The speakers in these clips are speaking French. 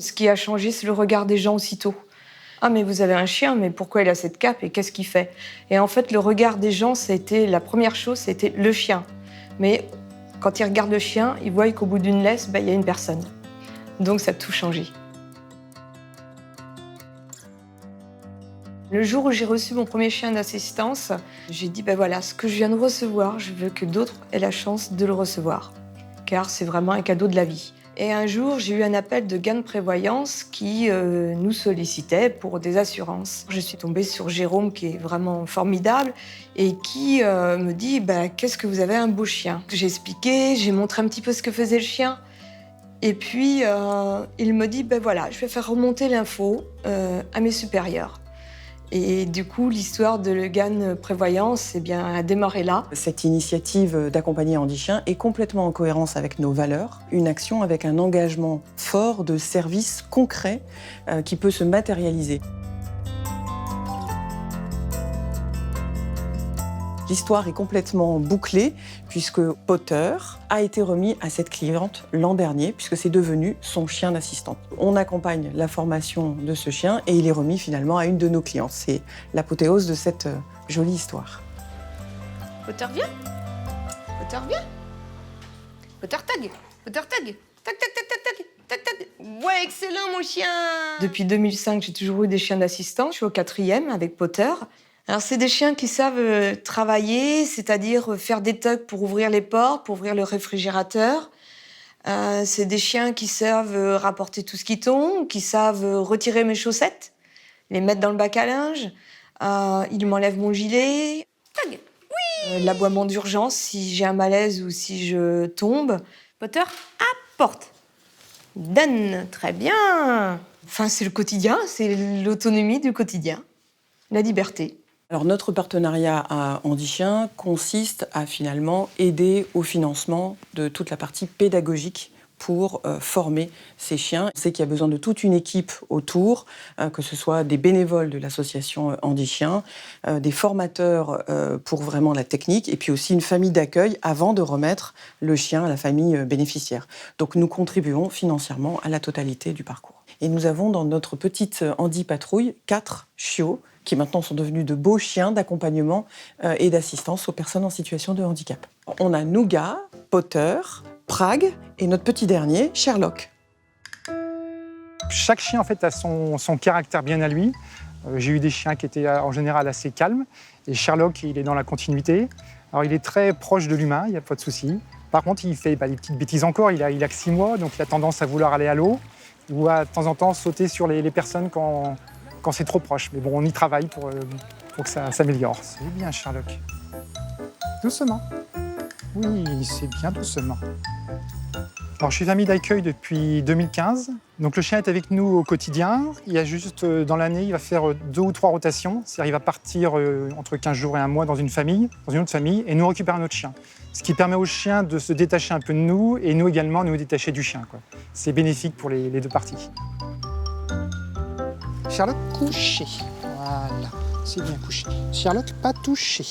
Ce qui a changé, c'est le regard des gens aussitôt. « Ah, mais vous avez un chien, mais pourquoi il a cette cape et qu'est-ce qu'il fait ?» Et en fait, le regard des gens, c'était la première chose, c'était le chien. Mais quand ils regardent le chien, ils voient qu'au bout d'une laisse, il y a une personne. Donc ça a tout changé. Le jour où j'ai reçu mon premier chien d'assistance, j'ai dit, voilà, ce que je viens de recevoir, je veux que d'autres aient la chance de le recevoir. Car c'est vraiment un cadeau de la vie. Et un jour, j'ai eu un appel de Gain de Prévoyance qui nous sollicitait pour des assurances. Je suis tombée sur Jérôme, qui est vraiment formidable, et qui me dit, qu'est-ce que vous avez un beau chien. J'ai expliqué, j'ai montré un petit peu ce que faisait le chien. Et puis, il me dit, voilà, je vais faire remonter l'info à mes supérieurs. Et du coup, l'histoire de Gain Prévoyance a démarré là. Cette initiative d'accompagner Andy Chien est complètement en cohérence avec nos valeurs. Une action avec un engagement fort de service concret qui peut se matérialiser. L'histoire est complètement bouclée puisque Potter a été remis à cette cliente l'an dernier puisque c'est devenu son chien d'assistante. On accompagne la formation de ce chien et il est remis finalement à une de nos clientes. C'est l'apothéose de cette jolie histoire. Potter, viens. Potter, viens. Potter, tag. Potter, tag. Tac, tac, tac, tac, tac. Tac, tac. Ouais, excellent, mon chien. Depuis 2005, j'ai toujours eu des chiens d'assistance. Je suis au 4e avec Potter. Alors, c'est des chiens qui savent travailler, c'est-à-dire faire des tocs pour ouvrir les portes, pour ouvrir le réfrigérateur. C'est des chiens qui savent rapporter tout ce qui tombe, qui savent retirer mes chaussettes, les mettre dans le bac à linge. Ils m'enlèvent mon gilet. Tag. Oui. L'aboiement d'urgence, si j'ai un malaise ou si je tombe. Potter, apporte. Donne, très bien. Enfin, c'est le quotidien, c'est l'autonomie du quotidien, la liberté. Alors, notre partenariat à Andy Chien consiste à finalement aider au financement de toute la partie pédagogique pour former ces chiens. On sait qu'il y a besoin de toute une équipe autour, que ce soit des bénévoles de l'association Andy Chien, des formateurs pour vraiment la technique, et puis aussi une famille d'accueil avant de remettre le chien à la famille bénéficiaire. Donc nous contribuons financièrement à la totalité du parcours. Et nous avons dans notre petite Andy Patrouille 4 chiots qui maintenant sont devenus de beaux chiens d'accompagnement et d'assistance aux personnes en situation de handicap. On a Nougat, Potter, Prague et notre petit dernier, Sherlock. Chaque chien en fait a son caractère bien à lui. J'ai eu des chiens qui étaient en général assez calmes et Sherlock, il est dans la continuité. Alors il est très proche de l'humain, il n'y a pas de souci. Par contre, il fait des petites bêtises encore, il a que 6 mois, donc il a tendance à vouloir aller à l'eau ou à de temps en temps sauter sur les personnes quand c'est trop proche. Mais bon, on y travaille pour que ça s'améliore. C'est bien, Sherlock. Doucement. Oui, c'est bien doucement. Alors, je suis famille d'accueil depuis 2015. Donc, le chien est avec nous au quotidien. Il y a juste, dans l'année, il va faire 2 ou 3 rotations. C'est-à-dire, il va partir entre 15 jours et 1 mois dans une autre famille, et nous récupérer un autre chien. Ce qui permet au chien de se détacher un peu de nous, et nous également, nous détacher du chien, quoi. C'est bénéfique pour les deux parties. Sherlock, couché. Voilà, c'est bien couché. Sherlock, pas touché.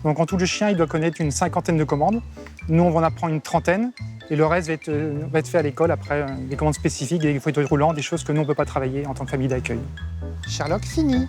Donc en tout, le chien, il doit connaître une 50aine de commandes. Nous, on va en apprendre une 30aine. Et le reste va être fait à l'école après, des commandes spécifiques, des fauteuils roulants, des choses que nous, on ne peut pas travailler en tant que famille d'accueil. Sherlock, fini.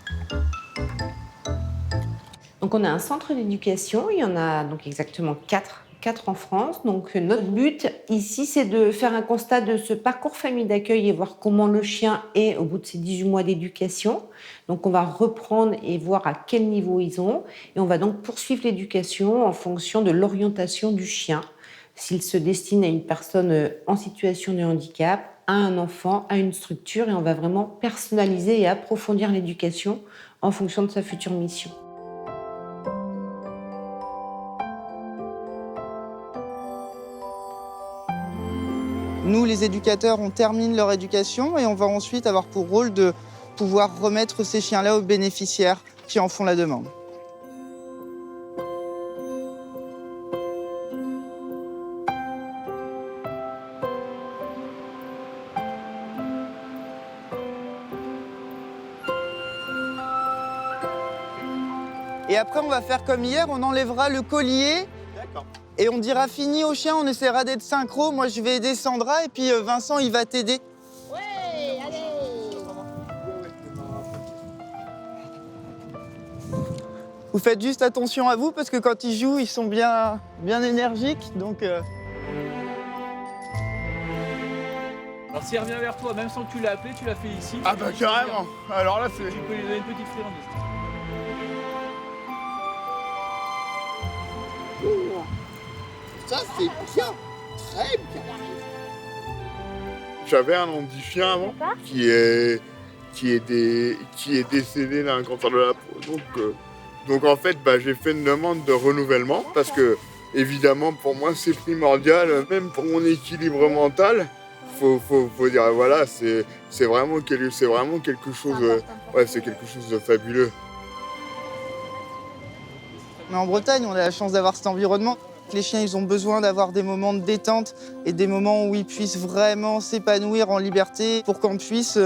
Donc on a un centre d'éducation, il y en a donc exactement 4 en France. Donc notre but ici, c'est de faire un constat de ce parcours famille d'accueil et voir comment le chien est au bout de ses 18 mois d'éducation. Donc on va reprendre et voir à quel niveau ils ont. Et on va donc poursuivre l'éducation en fonction de l'orientation du chien. S'il se destine à une personne en situation de handicap, à un enfant, à une structure. Et on va vraiment personnaliser et approfondir l'éducation en fonction de sa future mission. Nous, les éducateurs, on termine leur éducation et on va ensuite avoir pour rôle de pouvoir remettre ces chiens-là aux bénéficiaires qui en font la demande. Et après, on va faire comme hier, on enlèvera le collier. D'accord. Et on dira fini au chien, on essaiera d'être synchro. Moi, je vais aider Sandra et puis Vincent, il va t'aider. Ouais, Vous faites juste attention à vous parce que quand ils jouent, ils sont bien énergiques. Donc, Alors s'il revient vers toi, même sans que tu l'aies appelé, tu l'as fait ici. Ah bah carrément. Alors là, c'est... Tu peux lui donner une petite friandise. Ça, c'est bien. Très bien. J'avais un Andy-chien avant qui est décédé d'un cancer de la peau. Donc en fait, j'ai fait une demande de renouvellement parce que, évidemment, pour moi, c'est primordial, même pour mon équilibre mental. Faut dire, voilà, c'est vraiment quelque chose, c'est quelque chose de fabuleux. mais en Bretagne, on a la chance d'avoir cet environnement. Les chiens, ils ont besoin d'avoir des moments de détente et des moments où ils puissent vraiment s'épanouir en liberté pour qu'on puisse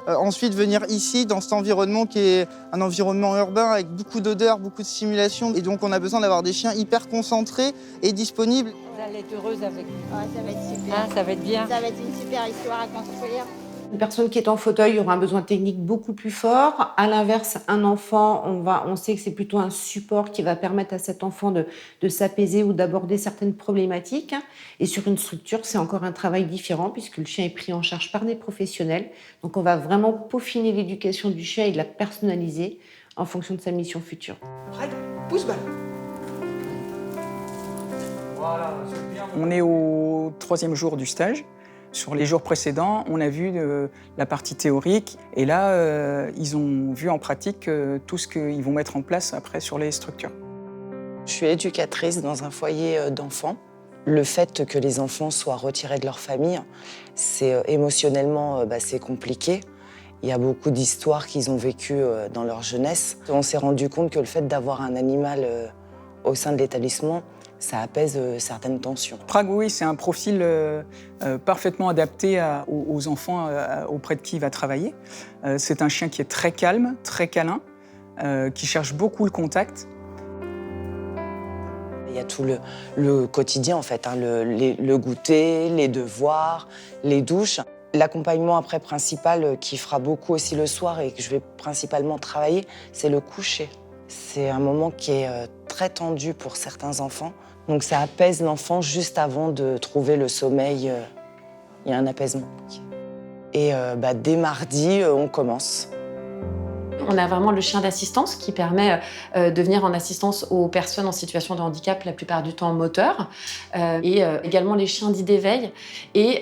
ensuite venir ici, dans cet environnement qui est un environnement urbain avec beaucoup d'odeurs, beaucoup de stimulation. Et donc, on a besoin d'avoir des chiens hyper concentrés et disponibles. Vous allez être heureuse avec nous. Ah, ça va être super. Ah, ça va être bien. Ça va être une super histoire à construire. Une personne qui est en fauteuil aura un besoin technique beaucoup plus fort. À l'inverse, un enfant, on sait que c'est plutôt un support qui va permettre à cet enfant de s'apaiser ou d'aborder certaines problématiques. Et sur une structure, c'est encore un travail différent puisque le chien est pris en charge par des professionnels. Donc on va vraiment peaufiner l'éducation du chien et la personnaliser en fonction de sa mission future. Prête, pousse-balle. Voilà, c'est bien. On est au 3e jour du stage. Sur les jours précédents, on a vu la partie théorique et là, ils ont vu en pratique tout ce qu'ils vont mettre en place après sur les structures. Je suis éducatrice dans un foyer d'enfants. Le fait que les enfants soient retirés de leur famille, c'est émotionnellement c'est compliqué. Il y a beaucoup d'histoires qu'ils ont vécues dans leur jeunesse. On s'est rendu compte que le fait d'avoir un animal au sein de l'établissement, ça apaise certaines tensions. Prague, oui, c'est un profil parfaitement adapté aux enfants auprès de qui il va travailler. C'est un chien qui est très calme, très câlin, qui cherche beaucoup le contact. Il y a tout le quotidien, en fait, le goûter, les devoirs, les douches. L'accompagnement après principal qui fera beaucoup aussi le soir et que je vais principalement travailler, c'est le coucher. C'est un moment qui est très tendu pour certains enfants. Donc ça apaise l'enfant juste avant de trouver le sommeil. Il y a un apaisement. Et dès mardi, on commence. On a vraiment le chien d'assistance qui permet de venir en assistance aux personnes en situation de handicap, la plupart du temps moteur, et également les chiens dits d'éveil, et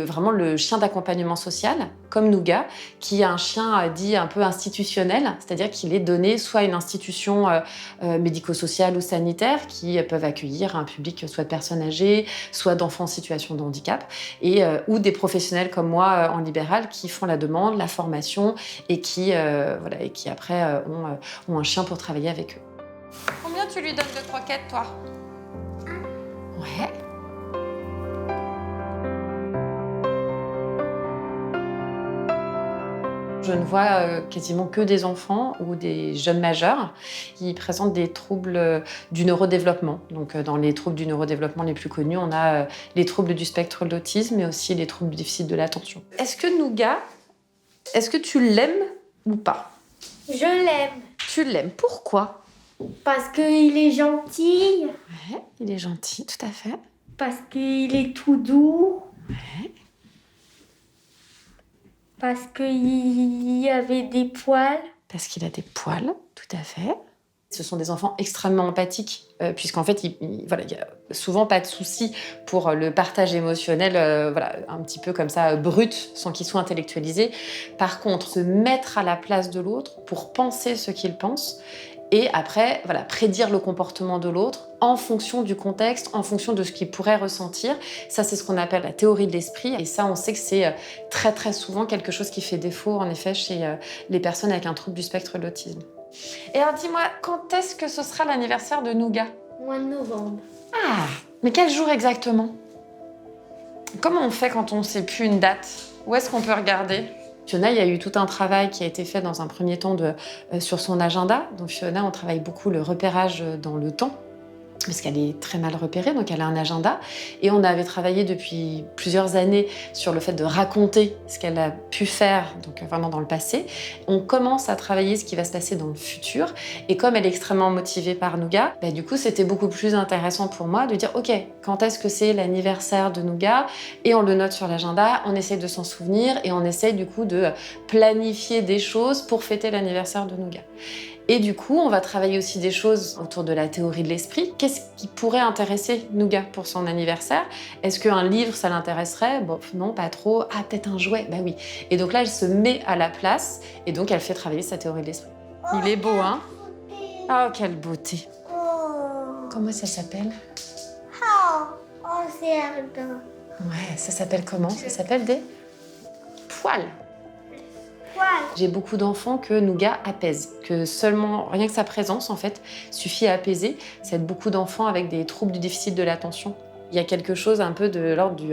vraiment le chien d'accompagnement social, comme Nougat, qui est un chien dit un peu institutionnel, c'est-à-dire qu'il est donné soit à une institution médico-sociale ou sanitaire qui peuvent accueillir un public soit de personnes âgées, soit d'enfants en situation de handicap, et ou des professionnels comme moi en libéral qui font la demande, la formation et qui après ont un chien pour travailler avec eux. Combien tu lui donnes de croquettes, toi? Ouais. Je ne vois quasiment que des enfants ou des jeunes majeurs qui présentent des troubles du neurodéveloppement. Donc, dans les troubles du neurodéveloppement les plus connus, on a les troubles du spectre de l'autisme, mais aussi les troubles du déficit de l'attention. Est-ce que Nougat, est-ce que tu l'aimes ou pas? Je l'aime. Tu l'aimes. Pourquoi? Parce qu'il est gentil. Ouais, il est gentil, tout à fait. Parce qu'il est tout doux. Ouais. Parce qu'il y avait des poils. Parce qu'il a des poils, tout à fait. Ce sont des enfants extrêmement empathiques, puisqu'en fait, il n'y a souvent pas de souci pour le partage émotionnel, un petit peu comme ça, brut, sans qu'il soit intellectualisé. Par contre, se mettre à la place de l'autre pour penser ce qu'il pense, et après, prédire le comportement de l'autre en fonction du contexte, en fonction de ce qu'il pourrait ressentir. Ça, c'est ce qu'on appelle la théorie de l'esprit. Et ça, on sait que c'est très, très souvent quelque chose qui fait défaut, en effet, chez les personnes avec un trouble du spectre de l'autisme. Et alors, dis-moi, quand est-ce que ce sera l'anniversaire de Nougat? Mois de novembre. Ah, mais quel jour exactement? Comment on fait quand on ne sait plus une date? Où est-ce qu'on peut regarder? Fiona, il y a eu tout un travail qui a été fait dans un premier temps sur son agenda. Donc Fiona, on travaille beaucoup le repérage dans le temps. parce qu'elle est très mal repérée, donc elle a un agenda. Et on avait travaillé depuis plusieurs années sur le fait de raconter ce qu'elle a pu faire, donc vraiment dans le passé. On commence à travailler ce qui va se passer dans le futur. Et comme elle est extrêmement motivée par Nougat, du coup, c'était beaucoup plus intéressant pour moi de dire, OK, quand est-ce que c'est l'anniversaire de Nougat? Et on le note sur l'agenda, on essaye de s'en souvenir et on essaye du coup de planifier des choses pour fêter l'anniversaire de Nougat. Et du coup, on va travailler aussi des choses autour de la théorie de l'esprit. Qu'est-ce qui pourrait intéresser Nougat pour son anniversaire? Est-ce qu'un livre, ça l'intéresserait? Bon, non, pas trop. Ah, peut-être un jouet? Bah oui. Et donc là, elle se met à la place et donc elle fait travailler sa théorie de l'esprit. Il est beau, hein? Oh, quelle beauté! Comment ça s'appelle? Ouais, ça s'appelle comment? Ça s'appelle des poils. J'ai beaucoup d'enfants que Nougat apaise, que seulement, rien que sa présence, en fait, suffit à apaiser. Ça aide beaucoup d'enfants avec des troubles du déficit de l'attention. Il y a quelque chose un peu de l'ordre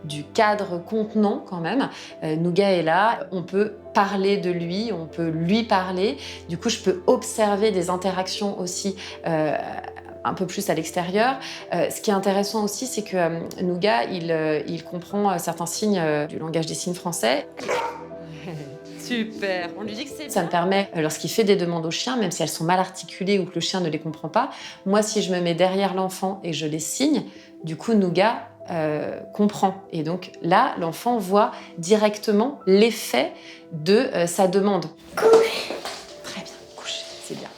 du cadre contenant, quand même. Nougat est là, on peut parler de lui, on peut lui parler. Du coup, je peux observer des interactions aussi un peu plus à l'extérieur. Ce qui est intéressant aussi, c'est que Nougat, il comprend certains signes du langage des signes français. Super, on lui dit que c'est... Ça me permet, lorsqu'il fait des demandes au chien, même si elles sont mal articulées ou que le chien ne les comprend pas, moi, si je me mets derrière l'enfant et je les signe, du coup, Nougat comprend. Et donc là, l'enfant voit directement l'effet de sa demande. Couche. Très bien, couche, c'est bien.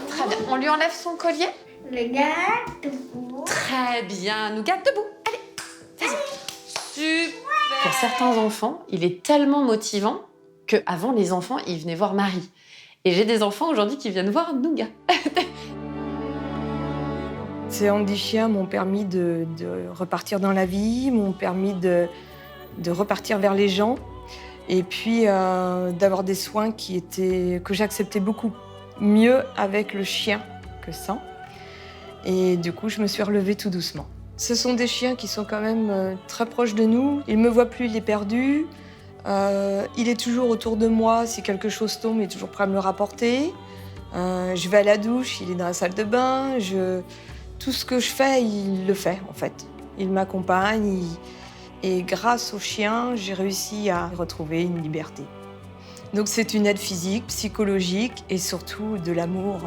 Très bien, on lui enlève son collier? Le gars debout. Très bien, Nougat debout. Allez, vas-y. Super. Pour certains enfants, il est tellement motivant qu'avant, les enfants, ils venaient voir Marie. Et j'ai des enfants aujourd'hui qui viennent voir Nougat. Ces handichiens m'ont permis de repartir dans la vie, m'ont permis de repartir vers les gens et puis d'avoir des soins que j'acceptais beaucoup mieux avec le chien que sans. Et du coup, je me suis relevée tout doucement. Ce sont des chiens qui sont quand même très proches de nous. Il ne me voit plus, il est perdu. Il est toujours autour de moi. Si quelque chose tombe, il est toujours prêt à me le rapporter. Je vais à la douche, il est dans la salle de bain. Tout ce que je fais, il le fait en fait. Il m'accompagne. Et grâce au chien, j'ai réussi à retrouver une liberté. Donc c'est une aide physique, psychologique et surtout de l'amour.